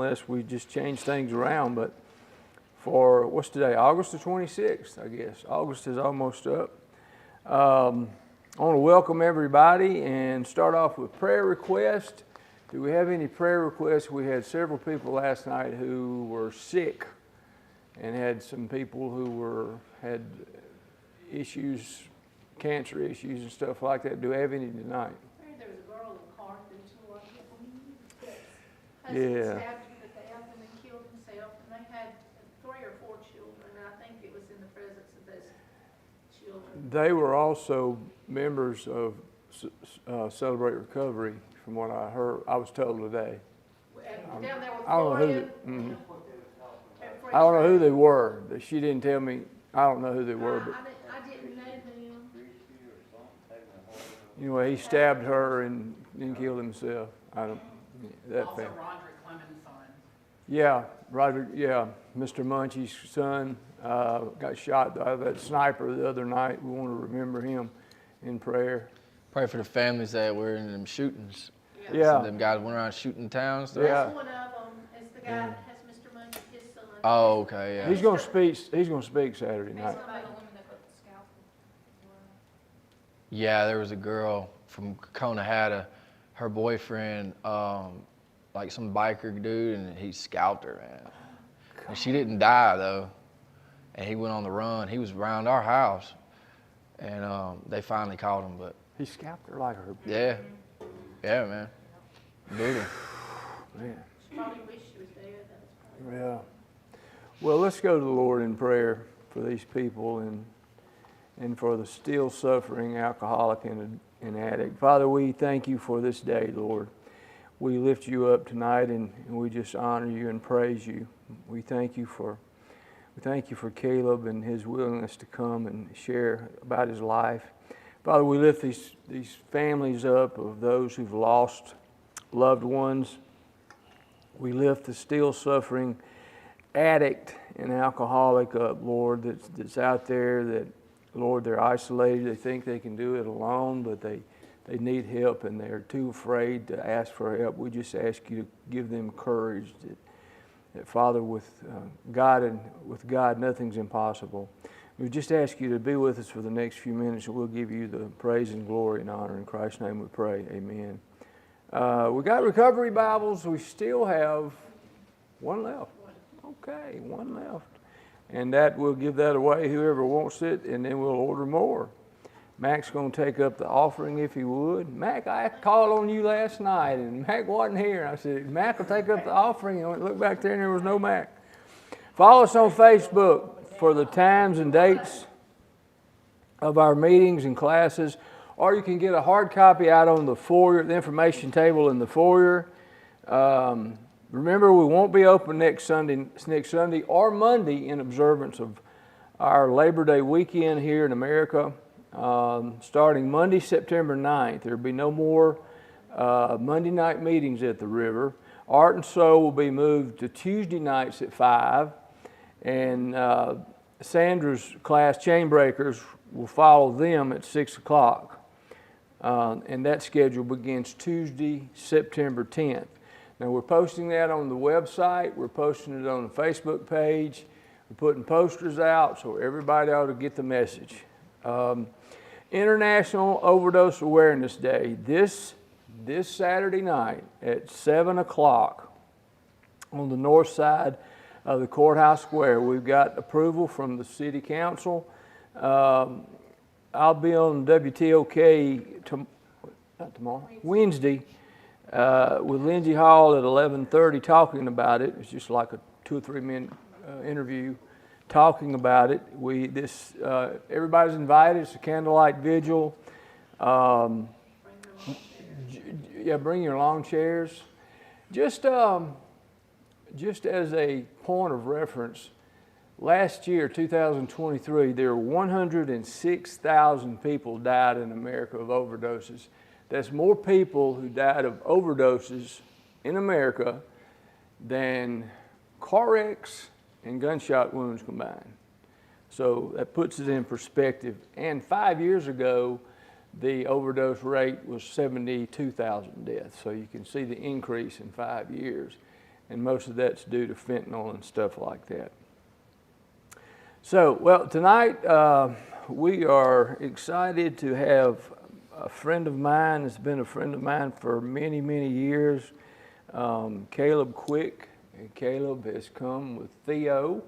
unless we just change things around. But for, what's today, August the 26th, I guess. August is almost up. I want to welcome everybody and start off with prayer requests. Do we have any prayer requests? We had several people last night who were sick and had some people who had issues, cancer issues and stuff like that. Do we have any tonight? There was a girl in Carthage who Yeah. husband stabbed him to death and then killed himself, and they had 3 or 4 children, and I think it was in the presence of those children. They were also members of Celebrate Recovery, from what I heard. I was told today. And down there with I don't know Floyd. I don't know who they were. She didn't tell me. I don't know who they were, but I didn't know them. anyway, he stabbed her and then killed himself. I don't. That Also, family. Roderick Clemens' son. Yeah, Roderick. Yeah, Mr. Munchie's son got shot by that sniper the other night. We want to remember him in prayer. Pray for the families that were in them shootings. Yeah. Some of them guys went around shooting towns. Yeah. That's one of them. It's the guy that has Mr. Munch, his son. Oh, okay, yeah. He's going to speak. He's going to speak Saturday He's night. somebody the woman that put the scalpel. Yeah, there was a girl from Conehatta. Her boyfriend, like some biker dude, and he scalped her, man. And she didn't die though. And he went on the run. He was around our house, and they finally caught him. But He scalped her like her. yeah, man, brutal. Man. She probably wished she was dead. That's probably. Yeah. Well, let's go to the Lord in prayer for these people and for the still suffering alcoholic and addict. Father, we thank you for this day, Lord. We lift you up tonight and we just honor you and praise you. We thank you for Caleb and his willingness to come and share about his life. Father, we lift these families up of those who've lost loved ones. We lift the still suffering addict and alcoholic up, Lord, that's out there that, Lord, they're isolated. They think they can do it alone, but they need help and they're too afraid to ask for help. We just ask you to give them courage that Father, with God, nothing's impossible. We just ask you to be with us for the next few minutes, and we'll give you the praise and glory and honor. In Christ's name we pray, amen. We got recovery Bibles. We still have one left. Okay, one left. And that we'll give that away, whoever wants it, and then we'll order more. Mac's going to take up the offering if he would. Mac, I called on you last night, and Mac wasn't here. I said, Mac will take up the offering. And I looked back there, and there was no Mac. Follow us on Facebook for the times and dates of our meetings and classes, or you can get a hard copy out on the foyer, the information table in the foyer. Remember, we won't be open next Sunday or Monday in observance of our Labor Day weekend here in America. Starting Monday, September 9th, there'll be no more Monday night meetings at the river. Art and Soul will be moved to Tuesday nights at 5, and Sandra's class, Chain Breakers, will follow them at 6 o'clock. And that schedule begins Tuesday, September 10th. Now, we're posting that on the website. We're posting it on the Facebook page. We're putting posters out, so everybody ought to get the message. International Overdose Awareness Day, this Saturday night at 7 o'clock on the north side of the courthouse square. We've got approval from the city council. I'll be on WTOK Wednesday with Lindsay Hall at 11:30 talking about it. It's just like a 2 or 3 minute interview talking about it. Everybody's invited. It's a candlelight vigil. Bring your lawn chairs. Just as a point of reference, last year, 2023, there were 106,000 people died in America of overdoses. That's more people who died of overdoses in America than car wrecks and gunshot wounds combined. So that puts it in perspective. And 5 years ago, the overdose rate was 72,000 deaths. So you can see the increase in 5 years. and most of that's due to fentanyl and stuff like that. So, well, tonight we are excited to have a friend of mine that's been a friend of mine for many, many years, Caleb Quick. And Caleb has come with Leo,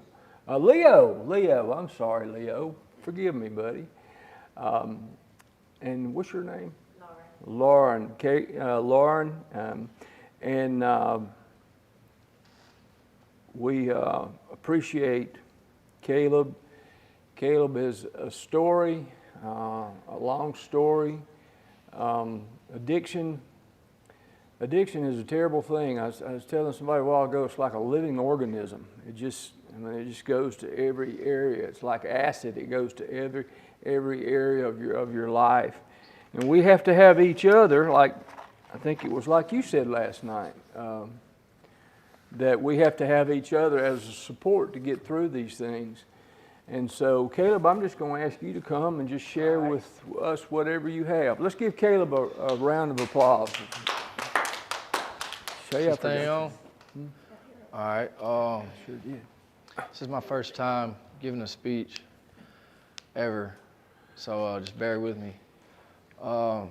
I'm sorry, Leo. Forgive me, buddy. And what's your name? Lauren. Lauren. We appreciate Caleb. Caleb is a story, a long story. Addiction is a terrible thing. I was telling somebody a while ago, it's like a living organism. It just goes to every area. It's like acid. It goes to every area of your life. And we have to have each other, like I think it was like you said last night, that we have to have each other as a support to get through these things. And so, Caleb, I'm just going to ask you to come and just share with us whatever you have. Let's give Caleb a round of applause. This thing on? All right. Sure did. This is my first time giving a speech ever, so just bear with me. So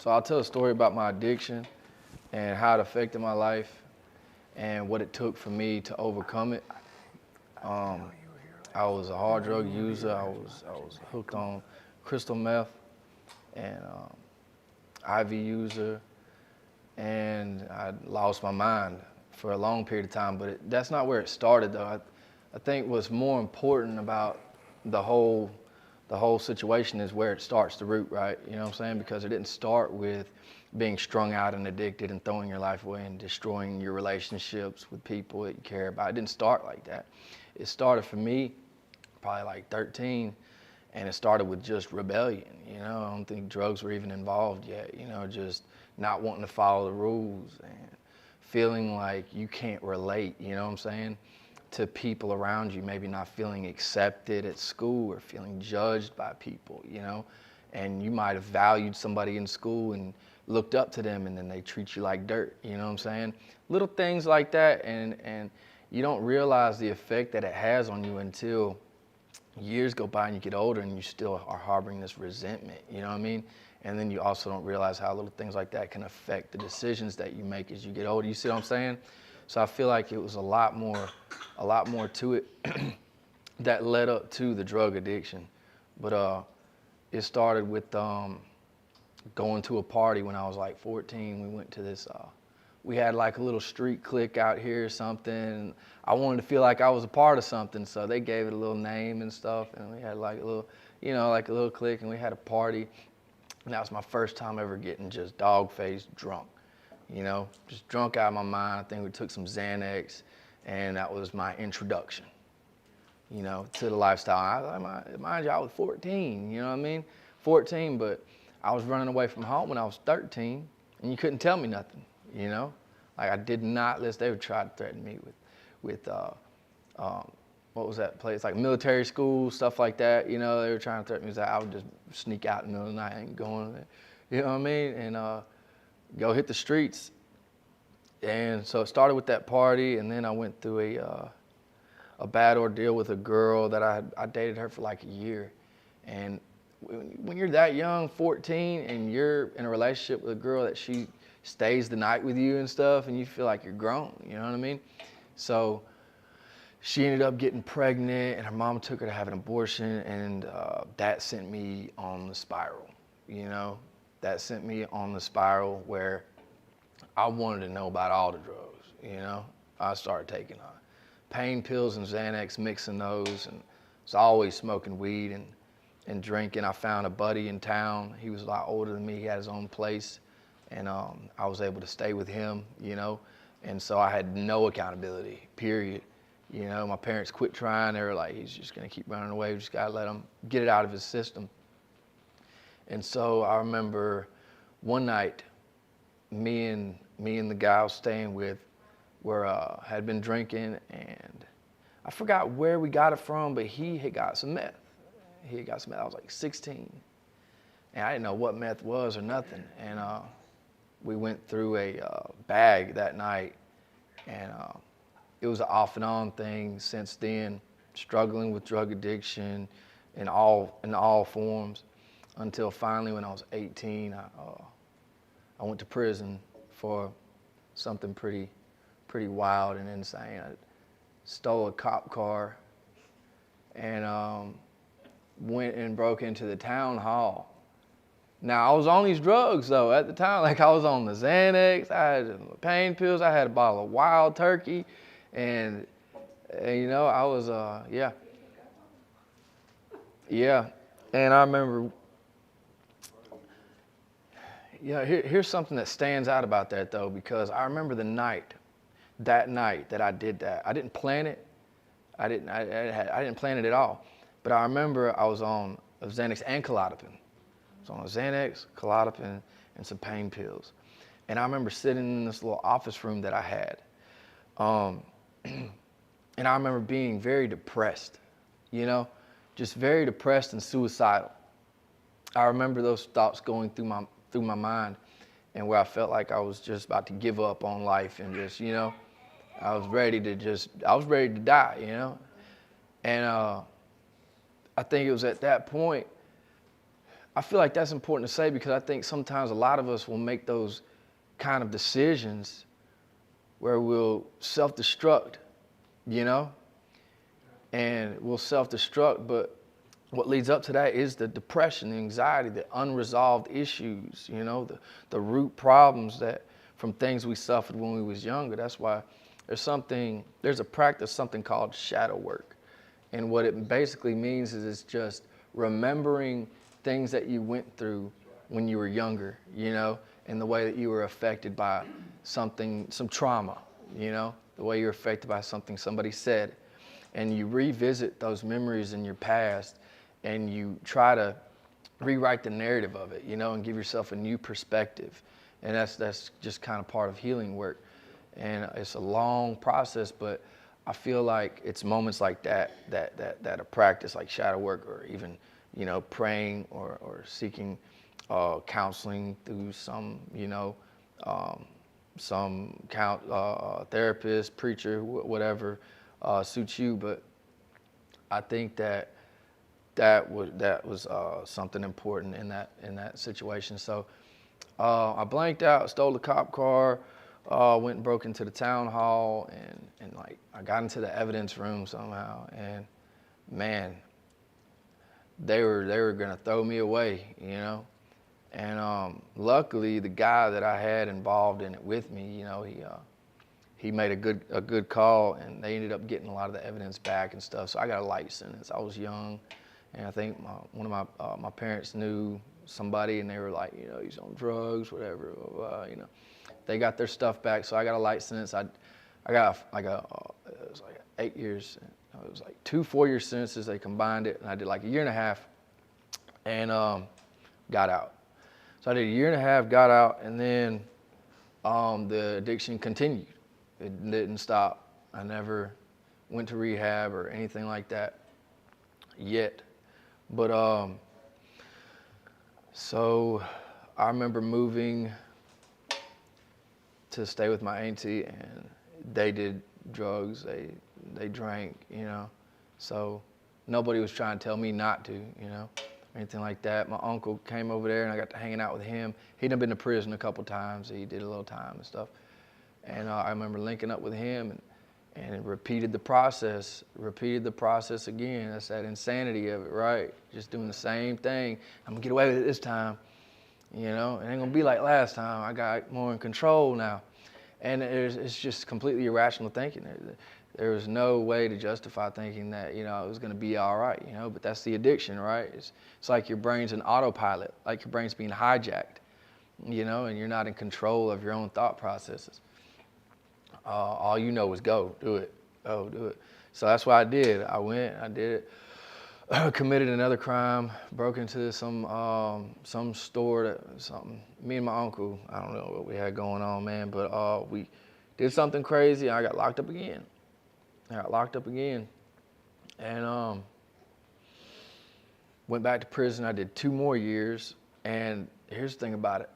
I'll tell a story about my addiction and how it affected my life and what it took for me to overcome it. I was a hard drug user. I was hooked on crystal meth and IV user, and I lost my mind for a long period of time. But that's not where it started, though. I think what's more important about the whole situation is where it starts, the root, right? You know what I'm saying? Because it didn't start with being strung out and addicted and throwing your life away and destroying your relationships with people that you care about. It didn't start like that. It started for me probably like 13, and it started with just rebellion. You know, I don't think drugs were even involved yet. You know, just not wanting to follow the rules and feeling like you can't relate, you know what I'm saying, to people around you, maybe not feeling accepted at school or feeling judged by people, you know, and you might have valued somebody in school and looked up to them, and then they treat you like dirt, you know what I'm saying? Little things like that, and you don't realize the effect that it has on you until years go by and you get older and you still are harboring this resentment, you know what I mean? And then you also don't realize how little things like that can affect the decisions that you make as you get older. You see what I'm saying? So I feel like it was a lot more to it that led up to the drug addiction. But it started with going to a party when I was like 14. We went to this, we had like a little street clique out here or something. I wanted to feel like I was a part of something, so they gave it a little name and stuff, and we had like a little, you know, like a little clique, and we had a party. And that was my first time ever getting just dog-faced drunk, you know, just drunk out of my mind. I think we took some Xanax, and that was my introduction, you know, to the lifestyle. Mind you, I was 14, you know what I mean? 14, but I was running away from home when I was 13, and you couldn't tell me nothing, you know? Like, I did not listen. They would try to threaten me with what was that place? Like military school, stuff like that, you know? They were trying to threaten me. I would just sneak out in the middle of the night and go on, you know what I mean? And go hit the streets. And so it started with that party, and then I went through a bad ordeal with a girl that I dated her for like a year. And when you're that young, 14, and you're in a relationship with a girl that she stays the night with you and stuff, and you feel like you're grown, you know what I mean? So she ended up getting pregnant, and her mom took her to have an abortion, and that sent me on the spiral, you know? That sent me on the spiral where I wanted to know about all the drugs, you know? I started taking pain pills and Xanax, mixing those, and was always smoking weed and drinking. I found a buddy in town. He was a lot older than me. He had his own place, and I was able to stay with him, you know? And so I had no accountability, period. You know, my parents quit trying. They were like, he's just gonna keep running away. We just gotta let him get it out of his system. And so I remember one night, me and the guy I was staying with had been drinking, and I forgot where we got it from, but he had got some meth. He had got some meth. I was like 16, and I didn't know what meth was or nothing. And we went through a bag that night, And it was an off and on thing since then, struggling with drug addiction in all forms, until finally when I was 18, I went to prison for something pretty wild and insane. I stole a cop car and went and broke into the town hall. Now, I was on these drugs, though, at the time. Like, I was on the Xanax, I had pain pills, I had a bottle of Wild Turkey, and you know, I was, yeah. And I remember, here's something that stands out about that, though, because I remember that night that I did that. I didn't plan it. I didn't plan it at all. But I remember I was on Xanax and Klonopin. I was on a Xanax, Klonopin, and some pain pills. And I remember sitting in this little office room that I had. And I remember being very depressed, just very depressed and suicidal. I remember those thoughts going through my mind, and where I felt like I was just about to give up on life and just, I was ready to die, And I think it was at that point, I feel like that's important to say, because I think sometimes a lot of us will make those kind of decisions where we'll self-destruct, and we'll self-destruct, but what leads up to that is the depression, the anxiety, the unresolved issues, the root problems that from things we suffered when we was younger. That's why there's a practice, something called shadow work. And what it basically means is it's just remembering things that you went through when you were younger, and the way that you were affected by some trauma, the way you were affected by something somebody said. And you revisit those memories in your past, and you try to rewrite the narrative of it, and give yourself a new perspective. And that's just kind of part of healing work. And it's a long process, but I feel like it's moments like that a practice like shadow work, or even, praying or seeking counseling through some therapist, preacher, whatever suits you. But I think that was something important in that situation. So I blanked out, stole the cop car, went and broke into the town hall, and like I got into the evidence room somehow, and man, they were gonna throw me away, And luckily, the guy that I had involved in it with me, he made a good call, and they ended up getting a lot of the evidence back and stuff. So I got a light sentence. I was young, and I think one of my parents knew somebody, and they were like, he's on drugs, whatever, They got their stuff back, so I got a light sentence. I got it was like 8 years. It was like 2 4-year sentences. They combined it, and I did like 1.5 years, and got out. So I did 1.5 years, got out, and then the addiction continued. It didn't stop. I never went to rehab or anything like that yet. But so I remember moving to stay with my auntie, and they did drugs, they drank, So nobody was trying to tell me not to, or anything like that. My uncle came over there, and I got to hanging out with him. He'd been to prison a couple times. He did a little time and stuff. And I remember linking up with him and repeated the process again. That's that insanity of it, right? Just doing the same thing. I'm gonna get away with it this time. It ain't gonna be like last time. I got more in control now. And it's just completely irrational thinking. There was no way to justify thinking that, it was gonna be all right, but that's the addiction, right? It's like your brain's an autopilot, like your brain's being hijacked, and you're not in control of your own thought processes. All you know is go, do it. So that's what I did. I went, I did it, committed another crime, broke into some store, me and my uncle, I don't know what we had going on, man, but we did something crazy, and I got locked up again. And went back to prison. I did 2 more years, and here's the thing about it.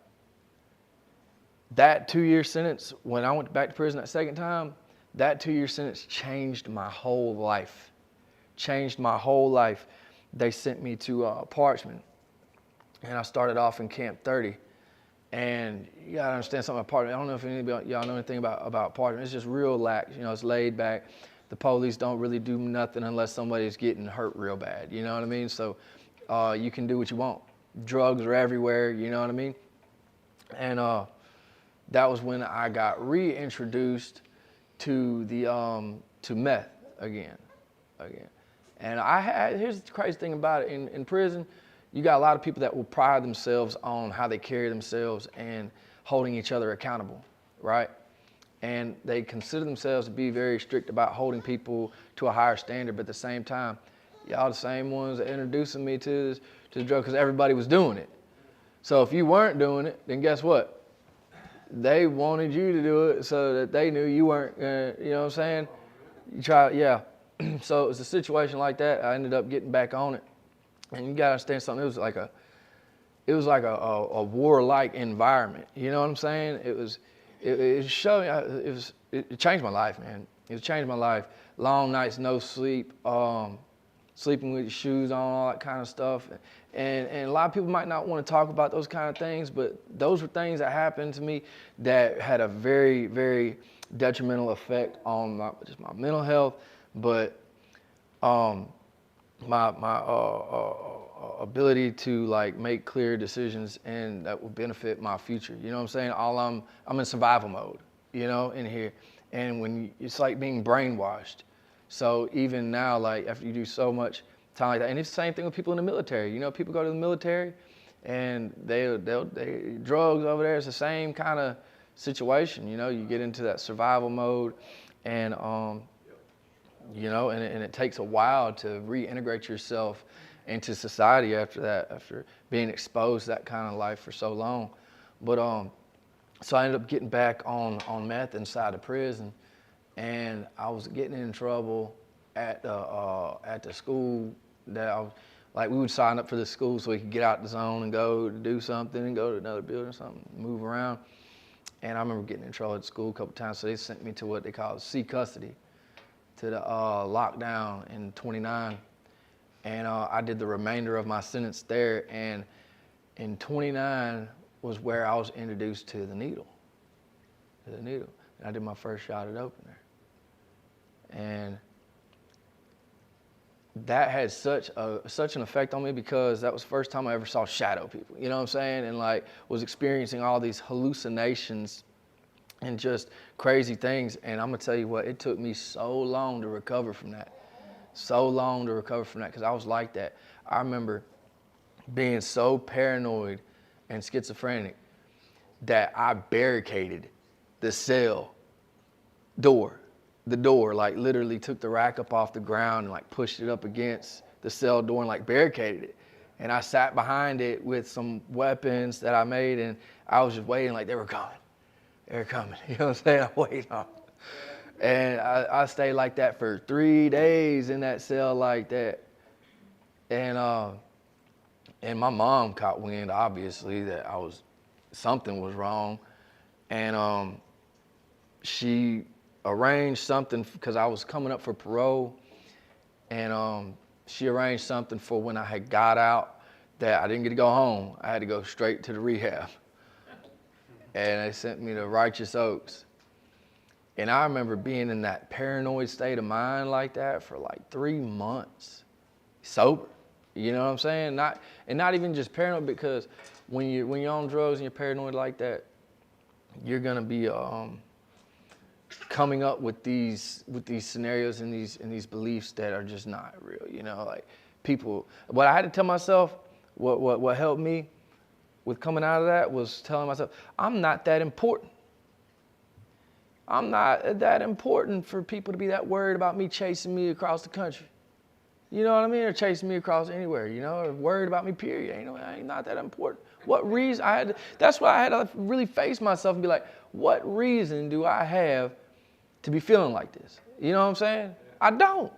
that 2-year sentence, when I went back to prison that second time, that 2-year sentence changed my whole life. Changed my whole life. They sent me to Parchman, and I started off in Camp 30. And you gotta understand something about Parchman. I don't know if anybody y'all know anything about Parchman. It's just real lax. You know, it's laid back. The police don't really do nothing unless somebody's getting hurt real bad. You know what I mean? So you can do what you want. Drugs are everywhere. You know what I mean? And that was when I got reintroduced to the to meth again. And here's the crazy thing about it. In prison, you got a lot of people that will pride themselves on how they carry themselves and holding each other accountable, right? And they consider themselves to be very strict about holding people to a higher standard, but at the same time, y'all the same ones that introducing me to the drug, because everybody was doing it. So if you weren't doing it, then guess what? They wanted you to do it so that they knew you weren't, you know what I'm saying? You try, yeah. So it was a situation like that. I ended up getting back on it. And you gotta understand something, it was like a warlike environment. You know what I'm saying? It changed my life, man. It changed my life. Long nights, no sleep, sleeping with your shoes on, all that kind of stuff. And a lot of people might not want to talk about those kind of things, but those were things that happened to me that had a very, very detrimental effect on just my mental health, but my ability to like make clear decisions and that will benefit my future. You know what I'm saying? I'm in survival mode, you know, in here. And it's like being brainwashed. So even now, like after you do so much time like that, and it's the same thing with people in the military. You know, people go to the military and they drugs over there. It's the same kind of situation. You know, you get into that survival mode, and you know, and it takes a while to reintegrate yourself into society after that, after being exposed to that kind of life for so long. But so I ended up getting back on meth inside the prison, and I was getting in trouble at the school that I was, like, we would sign up for the school so we could get out the zone and go to do something and go to another building or something, move around. And I remember getting in trouble at school a couple times, so they sent me to what they call C custody, to the lockdown in 29. And I did the remainder of my sentence there. And in 29 was where I was introduced to the needle. And I did my first shot at opener. And that had such an effect on me because that was the first time I ever saw shadow people. You know what I'm saying? And like was experiencing all these hallucinations and just crazy things. And I'm gonna tell you what, it took me so long to recover from that. Because I was like that. I remember being so paranoid and schizophrenic that I barricaded the cell door. The door, like literally took the rack up off the ground and like pushed it up against the cell door and like barricaded it. And I sat behind it with some weapons that I made, and I was just waiting like they were coming. You know what I'm saying? I waited on. And I stayed like that for 3 days in that cell like that. And my mom caught wind, obviously, that something was wrong. And she arranged something because I was coming up for parole. And she arranged something for when I had got out that I didn't get to go home. I had to go straight to the rehab. And they sent me to Righteous Oaks. And I remember being in that paranoid state of mind like that for like 3 months, sober. You know what I'm saying? Not even just paranoid, because when you're on drugs and you're paranoid like that, you're gonna be coming up with these scenarios and these beliefs that are just not real. You know, like people. What I had to tell myself, what helped me with coming out of that was telling myself, I'm not that important. I'm not that important for people to be that worried about me chasing me across the country. You know what I mean? Or chasing me across anywhere, you know, or worried about me, period. I ain't not that important. What reason that's why I had to really face myself and be like, what reason do I have to be feeling like this? You know what I'm saying? I don't.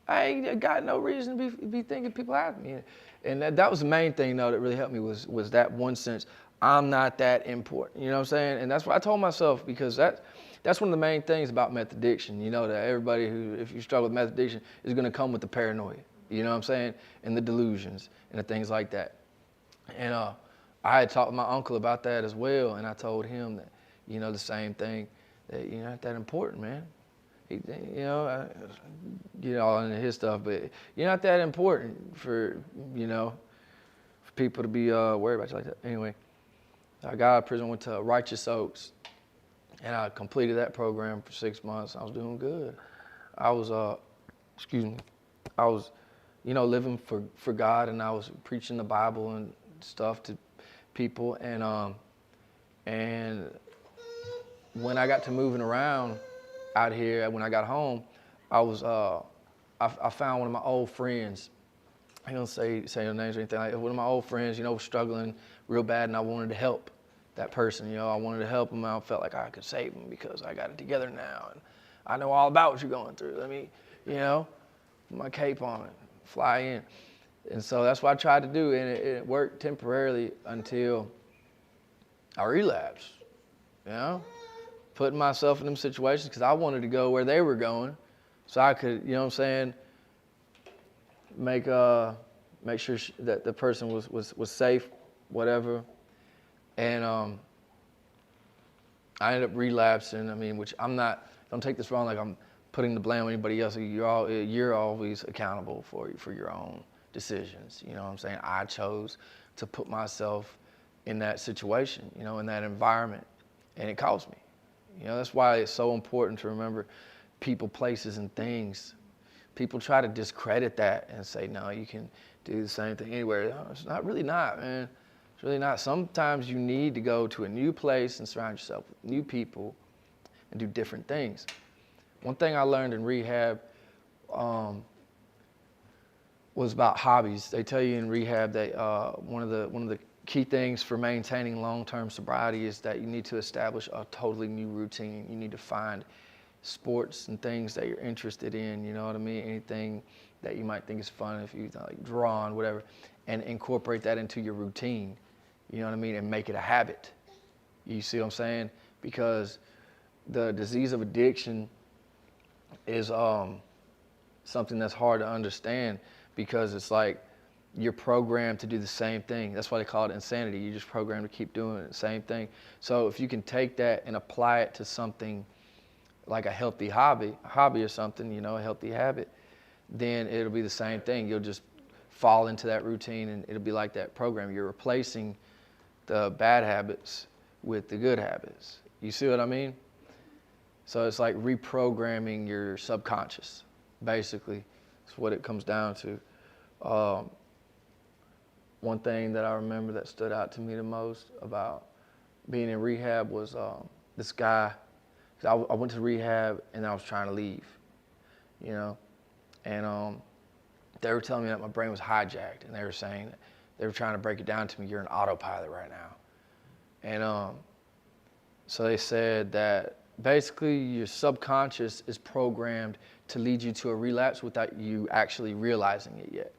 I ain't got no reason to be thinking people have me. And that was the main thing, though, that really helped me was that one sense. I'm not that important. You know what I'm saying? And that's what I told myself, because that's one of the main things about meth addiction. You know, that everybody who, if you struggle with meth addiction, is going to come with the paranoia. You know what I'm saying? And the delusions and the things like that. And I had talked with my uncle about that as well, and I told him that, you know, the same thing, that you're not that important, man. All into his stuff, but you're not that important for, you know, for people to be worried about you like that. Anyway, I got out of prison, went to Righteous Oaks, and I completed that program for 6 months. I was doing good. I was, you know, living for God, and I was preaching the Bible and stuff to people. And when I got to moving around out here, when I got home, I found one of my old friends. I don't say no names or anything. Like, one of my old friends, you know, was struggling real bad, and I wanted to help that person. You know, I wanted to help him. I felt like I could save him because I got it together now, and I know all about what you're going through. Let me, you know, put my cape on and fly in. And so that's what I tried to do, and it worked temporarily until I relapsed. You know, putting myself in them situations because I wanted to go where they were going, so I could, you know what I'm saying, make sure that the person was safe, whatever. And I ended up relapsing. I mean, which I'm not. Don't take this wrong. Like I'm putting the blame on anybody else. You're always accountable for your own decisions. You know what I'm saying? I chose to put myself in that situation. You know, in that environment, and it cost me. You know, that's why it's so important to remember people, places, and things. People try to discredit that and say, no, you can do the same thing anywhere. No, it's really not, man. It's really not. Sometimes you need to go to a new place and surround yourself with new people and do different things. One thing I learned in rehab was about hobbies. They tell you in rehab that one of the key things for maintaining long-term sobriety is that you need to establish a totally new routine. You need to find sports and things that you're interested in, you know what I mean? Anything that you might think is fun, if you like drawing, whatever, and incorporate that into your routine, you know what I mean? And make it a habit. You see what I'm saying? Because the disease of addiction is something that's hard to understand, because it's like you're programmed to do the same thing. That's why they call it insanity. You're just programmed to keep doing the same thing. So if you can take that and apply it to something like a healthy hobby or something, you know, a healthy habit, then it'll be the same thing. You'll just fall into that routine, and it'll be like that program. You're replacing the bad habits with the good habits. You see what I mean? So it's like reprogramming your subconscious, basically. That's what it comes down to. One thing that I remember that stood out to me the most about being in rehab was this guy. I went to rehab and I was trying to leave, you know, and they were telling me that my brain was hijacked, and they were saying that they were trying to break it down to me. You're an autopilot right now. And so they said that basically your subconscious is programmed to lead you to a relapse without you actually realizing it yet.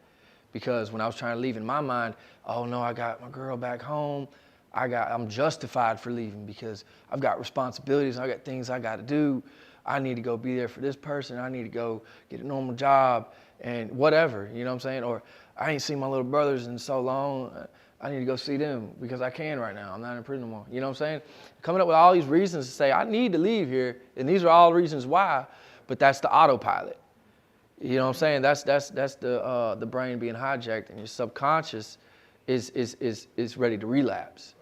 Because when I was trying to leave, in my mind, oh no, I got my girl back home. I'm justified for leaving because I've got responsibilities. I got things I got to do. I need to go be there for this person. I need to go get a normal job and whatever, you know what I'm saying? Or I ain't seen my little brothers in so long. I need to go see them because I can right now. I'm not in prison no more. You know what I'm saying? Coming up with all these reasons to say I need to leave here, and these are all reasons why, but that's the autopilot. You know what I'm saying? That's the brain being hijacked, and your subconscious is ready to relapse.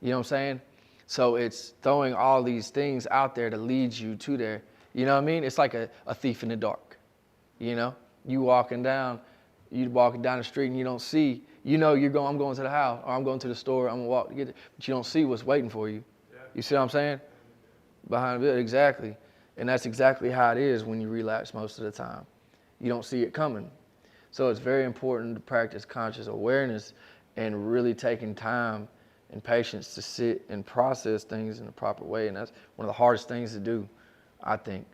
You know what I'm saying? So it's throwing all these things out there to lead you to there. You know what I mean? It's like a thief in the dark. You know? You walking down the street and you don't see, you know I'm going to the house, or I'm going to the store, I'm gonna walk to get it, but you don't see what's waiting for you. Yeah. You see what I'm saying? Behind it, exactly. And that's exactly how it is when you relapse most of the time. You don't see it coming. So it's very important to practice conscious awareness and really taking time and patience to sit and process things in the proper way. And that's one of the hardest things to do, I think.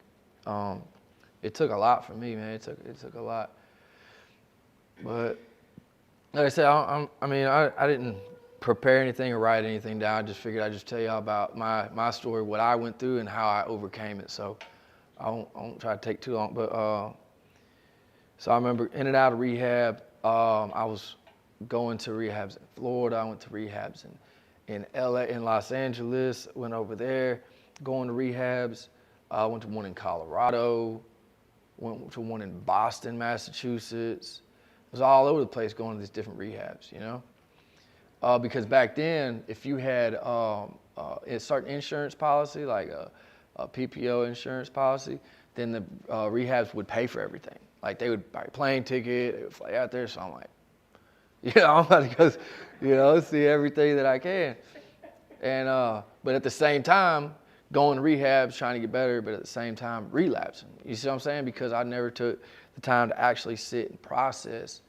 It took a lot for me, man. It took a lot. But like I said, I didn't prepare anything or write anything down. I just figured I'd just tell y'all about my story, what I went through, and how I overcame it. So I won't try to take too long. But so I remember in and out of rehab. I was going to rehabs in Florida. I went to rehabs in LA, in Los Angeles. Went over there, going to rehabs. I went to one in Colorado. Went to one in Boston, Massachusetts. It was all over the place going to these different rehabs, you know? Because back then, if you had a certain insurance policy, like a PPO insurance policy, then the rehabs would pay for everything. Like they would buy a plane ticket, they would fly out there. So I'm like, I'm about to go, see everything that I can. And but at the same time, going to rehabs, trying to get better, but at the same time, relapsing. You see what I'm saying? Because I never took the time to actually sit and process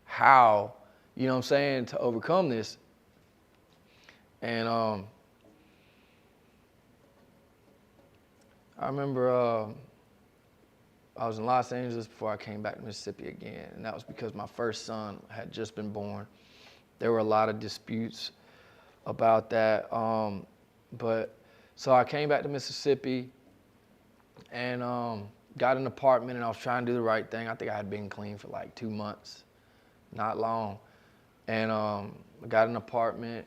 how, to overcome this. And I remember I was in Los Angeles before I came back to Mississippi again, and that was because my first son had just been born. There were a lot of disputes about that, so I came back to Mississippi and got an apartment, and I was trying to do the right thing. I think I had been clean for like 2 months, not long, and I got an apartment,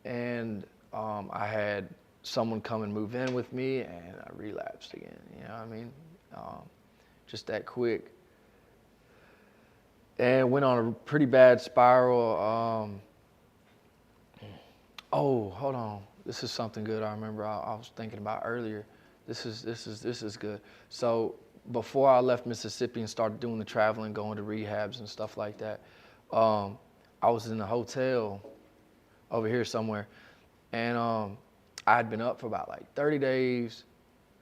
and I had someone come and move in with me, and I relapsed again. You know what I mean? Just that quick, and went on a pretty bad spiral. Oh, hold on. This is something good I remember I was thinking about earlier. This is good. So before I left Mississippi and started doing the traveling, going to rehabs and stuff like that, I was in a hotel over here somewhere, and I had been up for about like 30 days.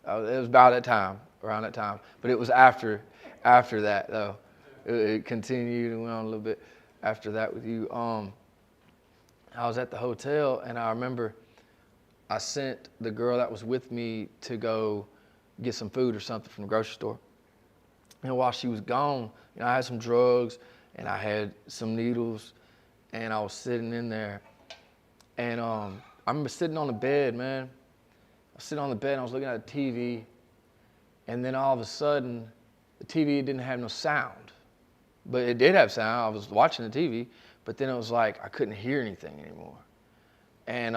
It was about that time, around that time. But it was after that, though. It continued and went on a little bit after that with you. I was at the hotel, and I remember I sent the girl that was with me to go get some food or something from the grocery store. And while she was gone, I had some drugs, and I had some needles, and I was sitting in there. And I remember sitting on the bed, man. I was sitting on the bed, and I was looking at the TV, and then all of a sudden, the TV didn't have no sound. But it did have sound. I was watching the TV, but then it was like I couldn't hear anything anymore. And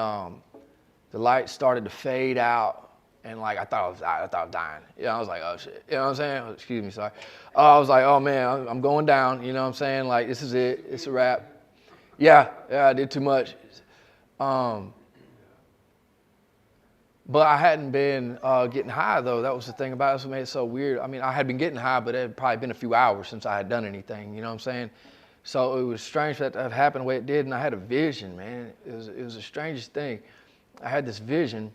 the light started to fade out, and like I thought I was dying. I was like, oh shit. You know what I'm saying? Excuse me, sorry. I was like, oh man, I'm going down. You know what I'm saying? Like, this is it. It's a wrap. Yeah, I did too much. But I hadn't been getting high, though. That was the thing about it. That's what made it so weird. I mean, I had been getting high, but it had probably been a few hours since I had done anything. You know what I'm saying? So it was strange for that to have happened the way it did, and I had a vision, man. It was the strangest thing. I had this vision,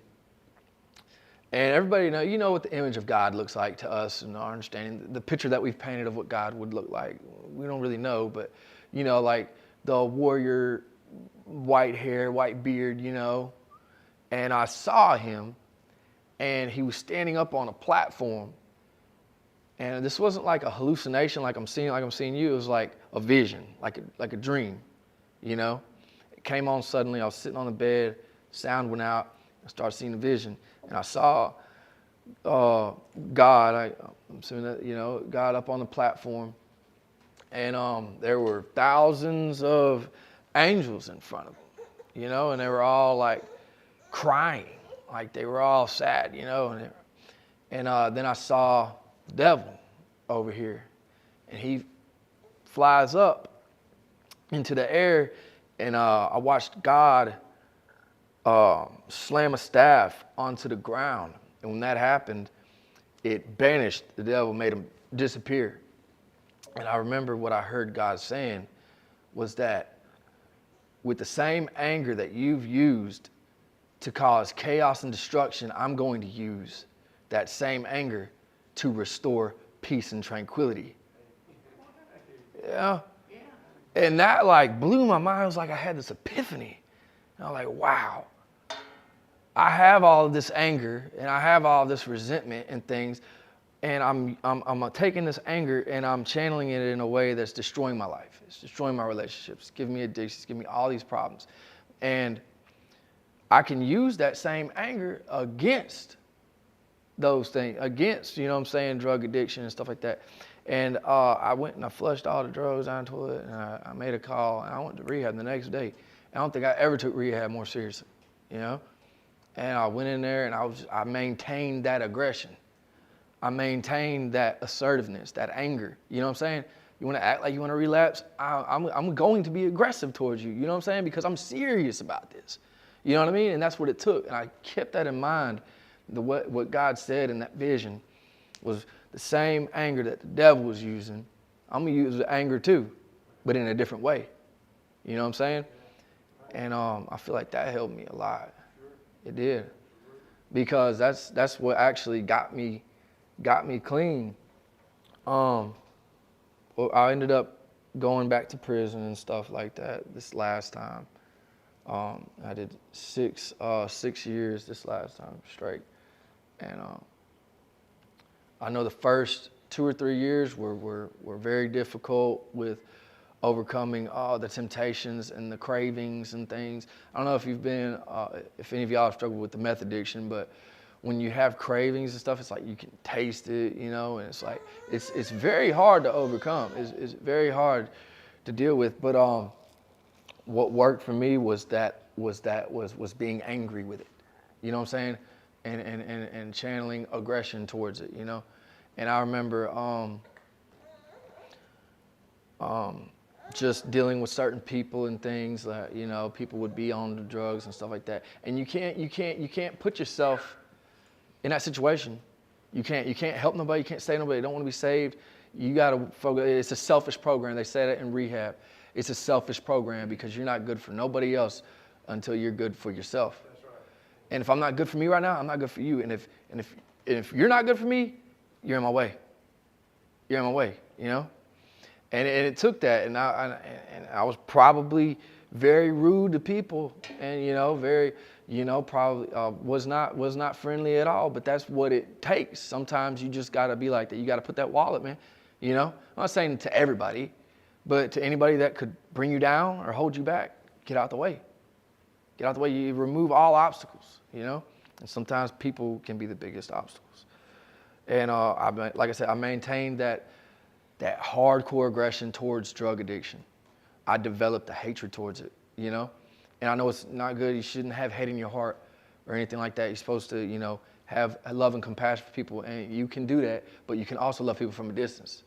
and everybody know what the image of God looks like to us and our understanding, the picture that we've painted of what God would look like. We don't really know, but, like the warrior, white hair, white beard, And I saw him, and he was standing up on a platform. And this wasn't like a hallucination, like I'm seeing you. It was like a vision, like a dream, It came on suddenly. I was sitting on the bed, sound went out. I started seeing the vision, and I saw God. I'm assuming that God up on the platform, and there were thousands of angels in front of him, and they were all like crying, like they were all sad, and then I saw the devil over here, and he flies up into the air, and I watched God slam a staff onto the ground, and when that happened, it banished the devil, made him disappear. And I remember what I heard God saying was that with the same anger that you've used to cause chaos and destruction, I'm going to use that same anger to restore peace and tranquility. Yeah. And that like blew my mind. It was like I had this epiphany. And I was like, wow. I have all of this anger and I have all of this resentment and things, and I'm taking this anger and I'm channeling it in a way that's destroying my life. It's destroying my relationships, giving me addictions, giving me all these problems. And I can use that same anger against those things, against, you know what I'm saying, drug addiction and stuff like that. And I went and I flushed all the drugs down the toilet, and I made a call, and I went to rehab the next day. I don't think I ever took rehab more seriously, you know? And I went in there and I maintained that aggression. I maintained that assertiveness, that anger. You know what I'm saying? You want to act like you want to relapse? I'm going to be aggressive towards you. You know what I'm saying? Because I'm serious about this. You know what I mean? And that's what it took. And I kept that in mind. What God said in that vision was the same anger that the devil was using. I'm going to use the anger too, but in a different way. You know what I'm saying? And I feel like that helped me a lot. It did. Because that's what actually got me clean. Well, I ended up going back to prison and stuff like that this last time. I did 6 years this last time straight. And I know the first 2 or 3 years were very difficult with overcoming the temptations and the cravings and things. I don't know if if any of y'all have struggled with the meth addiction, but when you have cravings and stuff, it's like you can taste it, you know, and it's like, it's very hard to overcome. It's very hard to deal with. But what worked for me was being angry with it. You know what I'm saying? And channeling aggression towards it, you know? And I remember just dealing with certain people and things that, you know, people would be on the drugs and stuff like that. And you can't put yourself in that situation. You can't help nobody, you can't save nobody, you don't want to be saved. You gotta focus. It's a selfish program. They say that in rehab. It's a selfish program because you're not good for nobody else until you're good for yourself. That's right. And if I'm not good for me right now, I'm not good for you. And if you're not good for me, you're in my way. You're in my way, you know? And it took that, and I was probably very rude to people, and probably was not friendly at all. But that's what it takes. Sometimes you just gotta be like that. You gotta put that wallet, man. You know, I'm not saying to everybody, but to anybody that could bring you down or hold you back, get out the way. Get out the way. You remove all obstacles. You know, and sometimes people can be the biggest obstacles. And like I said, I maintained that hardcore aggression towards drug addiction. I developed a hatred towards it, you know? And I know it's not good. You shouldn't have hate in your heart or anything like that. You're supposed to, you know, have love and compassion for people, and you can do that, but you can also love people from a distance.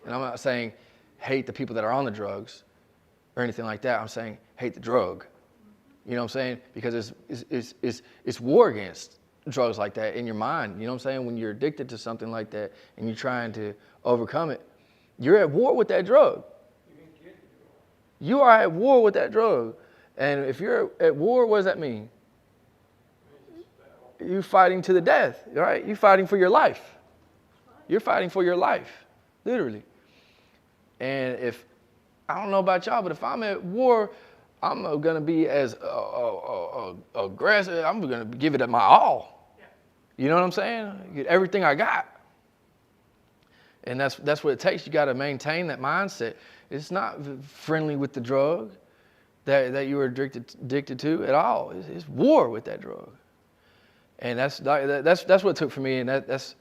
And I'm not saying hate the people that are on the drugs or anything like that. I'm saying hate the drug. You know what I'm saying? Because it's war against drugs like that in your mind. You know what I'm saying? When you're addicted to something like that and you're trying to overcome it, you're at war with that drug. You are at war with that drug. And if you're at war, what does that mean? You're fighting to the death, right? You're fighting for your life. You're fighting for your life, literally. And if, I don't know about y'all, but if I'm at war, I'm going to be as aggressive. I'm going to give it my all. You know what I'm saying? Get everything I got. And that's what it takes. You got to maintain that mindset. It's not friendly with the drug that you were addicted to at all. It's war with that drug. And that's what it took for me. And that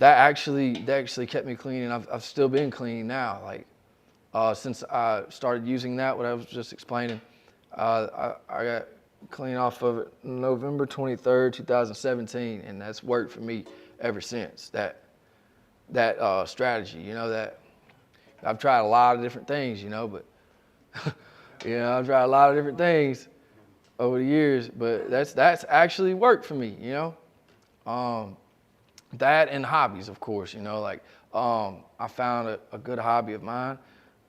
actually kept me clean. And I've still been clean now. Like since I started using that, what I was just explaining, I got clean off of it November 23rd, 2017, and that's worked for me ever since. That strategy, you know, that I've tried a lot of different things, you know, but I've tried a lot of different things over the years, but that's actually worked for me, you know. That and hobbies, of course, you know, like I found a good hobby of mine,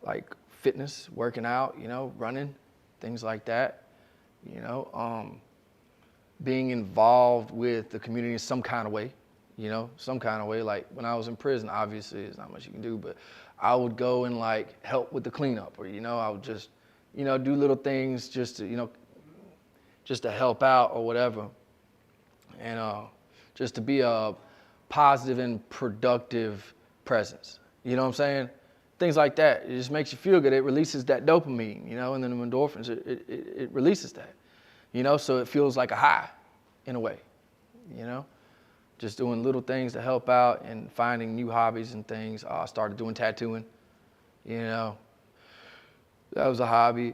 like fitness, working out, you know, running, things like that, you know, being involved with the community in some kind of way. You know, some kind of way. Like when I was in prison, obviously there's not much you can do, but I would go and like help with the cleanup, or, you know, I would just, you know, do little things just to, you know, just to help out or whatever. And just to be a positive and productive presence. You know what I'm saying? Things like that. It just makes you feel good. It releases that dopamine, you know, and then the endorphins, it releases that, you know, so it feels like a high in a way, you know? Just doing little things to help out and finding new hobbies and things. I started doing tattooing, you know. That was a hobby,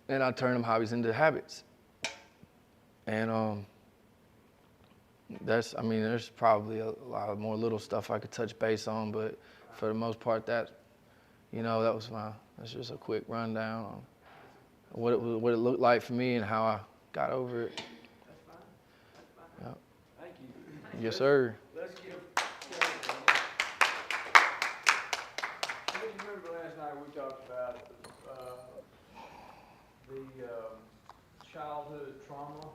and I turned them hobbies into habits. And there's probably a lot more little stuff I could touch base on, but for the most part, that's just a quick rundown on what it looked like for me and how I got over it. That's fine. That's fine. Yep. Thank you. Yes, sir. Let's give. You remember last night we talked about the childhood trauma